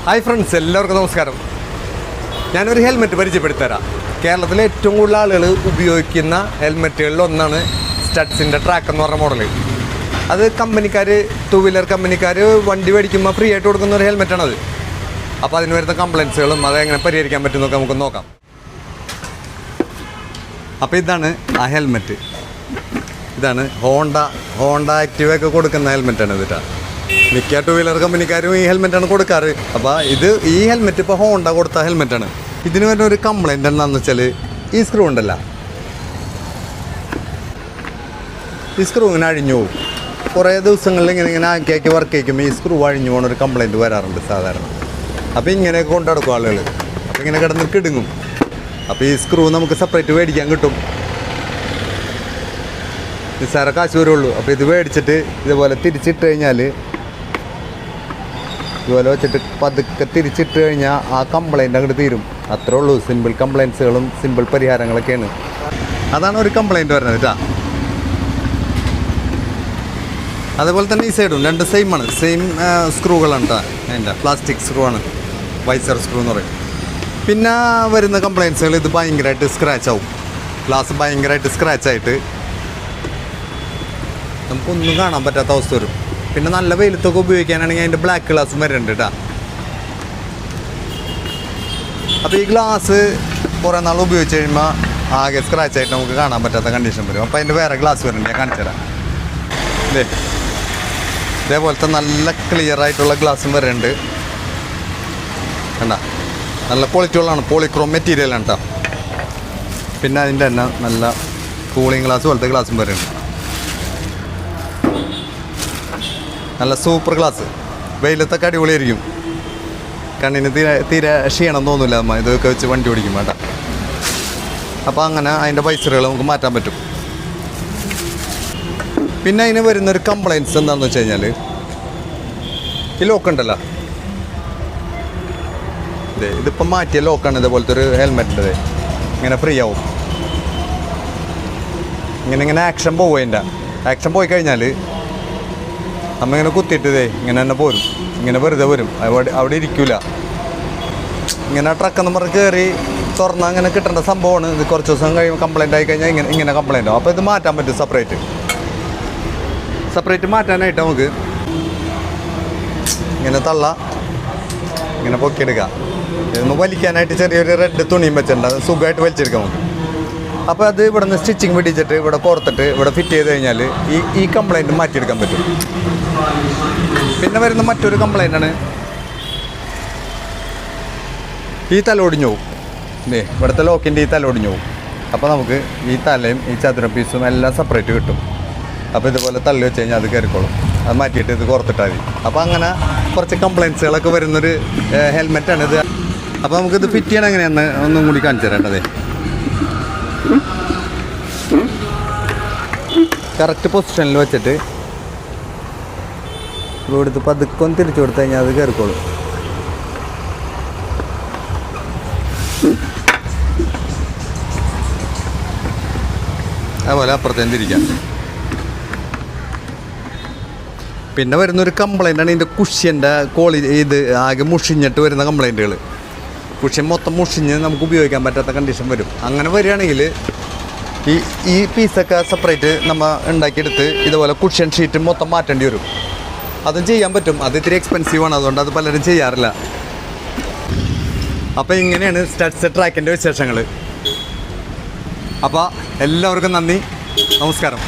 Hi friends, എല്ലാവർക്കും നമസ്കാരം. ഞാനൊരു ഹെൽമെറ്റ് പരിചയപ്പെടുത്തരാം. കേരളത്തിലെ ഏറ്റവും കൂടുതൽ ആളുകൾ ഉപയോഗിക്കുന്ന ഹെൽമെറ്റുകളിൽ ഒന്നാണ് സ്റ്റഡ്സിൻ്റെ ട്രാക്ക് എന്ന് പറഞ്ഞ മോഡൽ. അത് കമ്പനിക്കാർ, ടു വീലർ കമ്പനിക്കാർ വണ്ടി മേടിക്കുമ്പോൾ ഫ്രീ ആയിട്ട് കൊടുക്കുന്ന ഒരു ഹെൽമെറ്റാണത്. അപ്പോൾ അതിന് വരുന്ന കംപ്ലയിൻസുകളും അതെങ്ങനെ പരിഹരിക്കാൻ പറ്റുമെന്നൊക്കെ നമുക്ക് നോക്കാം. അപ്പോൾ ഇതാണ് ആ ഹെൽമെറ്റ്. ഇതാണ് ഹോണ്ട ആക്റ്റീവൊക്കെ കൊടുക്കുന്ന ഹെൽമെറ്റാണ് ഇതിട്ടാ. മിക്ക ടു വീലർ കമ്പനിക്കാരും ഈ ഹെൽമെറ്റാണ് കൊടുക്കാറ്. അപ്പോൾ ഈ ഹെൽമെറ്റ് ഇപ്പോൾ ഹോണ്ട കൊടുത്ത ഹെൽമെറ്റാണ്. ഇതിന് വരുന്ന ഒരു കംപ്ലയിൻ്റ് എന്താണെന്ന് വെച്ചാൽ ഈ സ്ക്രൂ ഉണ്ടല്ല, ഈ സ്ക്രൂ ഇങ്ങനെ അഴിഞ്ഞു പോകും. കുറേ ദിവസങ്ങളിൽ ഇങ്ങനെ ആക്കി വർക്ക് ചെയ്യിക്കുമ്പോൾ ഈ സ്ക്രൂ അഴിഞ്ഞു പോകുന്ന ഒരു കംപ്ലയിൻറ്റ് വരാറുണ്ട് സാധാരണ. അപ്പോൾ ഇങ്ങനെയൊക്കെ കൊണ്ടു നടക്കും ആളുകൾ. അപ്പോൾ ഇങ്ങനെ കിടന്ന് കിടുങ്ങും. അപ്പോൾ ഈ സ്ക്രൂ നമുക്ക് സെപ്പറേറ്റ് മേടിക്കാൻ കിട്ടും. നിസ്സാര കാശ് വരുള്ളൂ. അപ്പോൾ ഇത് മേടിച്ചിട്ട് ഇതുപോലെ തിരിച്ചിട്ട് കഴിഞ്ഞാൽ, ഇതുപോലെ വെച്ചിട്ട് പതുക്കെ തിരിച്ചിട്ട് കഴിഞ്ഞാൽ ആ കംപ്ലയിൻ്റ് അങ്ങോട്ട് തീരും. അത്രേ ഉള്ളൂ. സിമ്പിൾ കംപ്ലയിൻസുകളും സിമ്പിൾ പരിഹാരങ്ങളൊക്കെയാണ്. അതാണ് ഒരു കംപ്ലയിൻറ്റ് വരുന്നത് കേട്ടോ. അതേപോലെ തന്നെ ഈ സൈഡും രണ്ട് സെയിമാണ്, സെയിം സ്ക്രൂകളാണ് കേട്ടോ. അതിൻ്റെ പ്ലാസ്റ്റിക് സ്ക്രൂ ആണ്, വൈസർ സ്ക്രൂ എന്ന് പറയും. പിന്നെ വരുന്ന കംപ്ലയിൻസുകൾ ഇത് ഭയങ്കരമായിട്ട് സ്ക്രാച്ച് ആവും. ഗ്ലാസ് ഭയങ്കരമായിട്ട് സ്ക്രാച്ചായിട്ട് നമുക്കൊന്നും കാണാൻ പറ്റാത്ത അവസ്ഥ വരും. പിന്നെ നല്ല വെയിലത്തൊക്കെ ഉപയോഗിക്കാനാണെങ്കിൽ അതിൻ്റെ ബ്ലാക്ക് ഗ്ലാസും വരുന്നുണ്ട് കേട്ടോ. അപ്പോൾ ഈ ഗ്ലാസ് കുറേ നാൾ ഉപയോഗിച്ച് കഴിയുമ്പോൾ ആകെ സ്ക്രാച്ചായിട്ട് നമുക്ക് കാണാൻ പറ്റാത്ത കണ്ടീഷൻ വരും. അപ്പോൾ അതിൻ്റെ വേറെ ഗ്ലാസ് വരുന്നുണ്ട്, ഞാൻ കാണിച്ചു തരാം. ഇതേപോലത്തെ നല്ല ക്ലിയർ ആയിട്ടുള്ള ഗ്ലാസും വരുന്നുണ്ട്. കണ്ട, നല്ല ക്വാളിറ്റി ഉള്ളതാണ്, പോളിക്രോം മെറ്റീരിയലാണ് കേട്ടോ. പിന്നെ അതിൻ്റെ തന്നെ നല്ല കൂളിംഗ് ഗ്ലാസ് പോലത്തെ ഗ്ലാസും വരുന്നുണ്ട്. നല്ല സൂപ്പർ ഗ്ലാസ്, വെയിലത്തൊക്കെ അടിപൊളിയായിരിക്കും. കണ്ണിന് തീരെ ക്ഷീണം തോന്നില്ല അമ്മ ഇതൊക്കെ വെച്ച് വണ്ടി ഓടിക്കും വേണ്ട. അപ്പോൾ അങ്ങനെ അതിൻ്റെ വൈസറുകൾ നമുക്ക് മാറ്റാൻ പറ്റും. പിന്നെ അതിന് വരുന്നൊരു കംപ്ലയിൻസ് എന്താണെന്ന് വെച്ച് കഴിഞ്ഞാൽ, ഈ ലോക്ക് ഉണ്ടല്ലോ, ഇതിപ്പം മാറ്റിയ ലോക്കാണ്. ഇതേപോലത്തെ ഒരു ഹെൽമെറ്റിൻ്റെ ഇങ്ങനെ ഫ്രീ ആവും. ഇങ്ങനെ ആക്ഷൻ പോകും. അതിൻ്റെ ആക്ഷൻ പോയി കഴിഞ്ഞാൽ നമ്മ ഇങ്ങനെ കുത്തിയിട്ട് ഇങ്ങനെ തന്നെ പോരും. ഇങ്ങനെ വെറുതെ വരും, അവിടെ ഇരിക്കില്ല. ഇങ്ങനെ ട്രക്കെന്ന് പറഞ്ഞ് കയറി തുറന്നാൽ അങ്ങനെ കിട്ടേണ്ട സംഭവമാണ്. ഇത് കുറച്ച് ദിവസം കഴിയുമ്പോൾ കംപ്ലയിൻ്റ് ആയി കഴിഞ്ഞാൽ ഇങ്ങനെ കംപ്ലയിൻ്റ് ആവും. അപ്പോൾ ഇത് മാറ്റാൻ പറ്റും. സെപ്പറേറ്റ് മാറ്റാനായിട്ട് നമുക്ക് ഇങ്ങനെ ഇങ്ങനെ പൊക്കിയെടുക്കാം. ഇതൊന്ന് വലിക്കാനായിട്ട് ചെറിയൊരു റെഡ് തുണിയും വെച്ചിട്ടുണ്ട്, അത് സുഖമായിട്ട് വലിച്ചെടുക്കാം നമുക്ക്. അപ്പോൾ അത് ഇവിടെ നിന്ന് സ്റ്റിച്ചിങ് പിടിച്ചിട്ട് ഇവിടെ കോർത്തിട്ട് ഇവിടെ ഫിറ്റ് ചെയ്ത് കഴിഞ്ഞാൽ ഈ കംപ്ലയിൻറ്റ് മാറ്റിയെടുക്കാൻ പറ്റും. പിന്നെ വരുന്ന മറ്റൊരു കംപ്ലയിൻ്റാണ് ഈ തല ഒടിഞ്ഞു പോകും. ഇവിടുത്തെ ലോക്കിൻ്റെ ഈ തല ഒടിഞ്ഞു പോകും. അപ്പോൾ നമുക്ക് ഈ തലയും ഈ ചതുര പീസും എല്ലാം സെപ്പറേറ്റ് കിട്ടും. അപ്പോൾ ഇതുപോലെ തള്ളി വെച്ച് കഴിഞ്ഞാൽ അത് കയറിക്കോളും. അത് മാറ്റിയിട്ട് ഇത് കോർത്തിട്ടാൽ മതി. അപ്പോൾ അങ്ങനെ കുറച്ച് കംപ്ലയിൻസുകളൊക്കെ വരുന്നൊരു ഹെൽമെറ്റാണ് ഇത്. അപ്പോൾ നമുക്കിത് ഫിറ്റ് ചെയ്യണം എങ്ങനെയാണെന്ന് ഒന്നും കൂടി കാണിച്ചു തരേണ്ടത്. കറക്റ്റ് പൊസിഷനിൽ വെച്ചിട്ട് ഇവിടുത്തെ പതുക്കം തിരിച്ചു കൊടുത്തു കഴിഞ്ഞാൽ അത് കയറിക്കോളും. അതുപോലെ അപ്പുറത്തേക്ക് തിരിക്കാം. പിന്നെ വരുന്നൊരു കംപ്ലയിൻ്റാണ് ഇതിൻ്റെ കുഷ്യൻ്റെ ഇത് ആകെ മുഷിഞ്ഞിട്ട് വരുന്ന കംപ്ലയിൻറ്റുകൾ. കുഷ്യൻ മൊത്തം മുഷിഞ്ഞ് നമുക്ക് ഉപയോഗിക്കാൻ പറ്റാത്ത കണ്ടീഷൻ വരും. അങ്ങനെ വരികയാണെങ്കിൽ ഈ പീസൊക്കെ സെപ്പറേറ്റ് നമ്മൾ ഉണ്ടാക്കിയെടുത്ത് ഇതുപോലെ കുഷ്യൻ ഷീറ്റ് മൊത്തം മാറ്റേണ്ടി വരും. അതും ചെയ്യാൻ പറ്റും. അത് ഇത്തിരി എക്സ്പെൻസീവാണ്, അതുകൊണ്ട് അത് പലരും ചെയ്യാറില്ല. അപ്പോൾ ഇങ്ങനെയാണ് സ്റ്റഡ്സ് ട്രാക്കിൻ്റെ വിശേഷങ്ങൾ. അപ്പോൾ എല്ലാവർക്കും നന്ദി, നമസ്കാരം.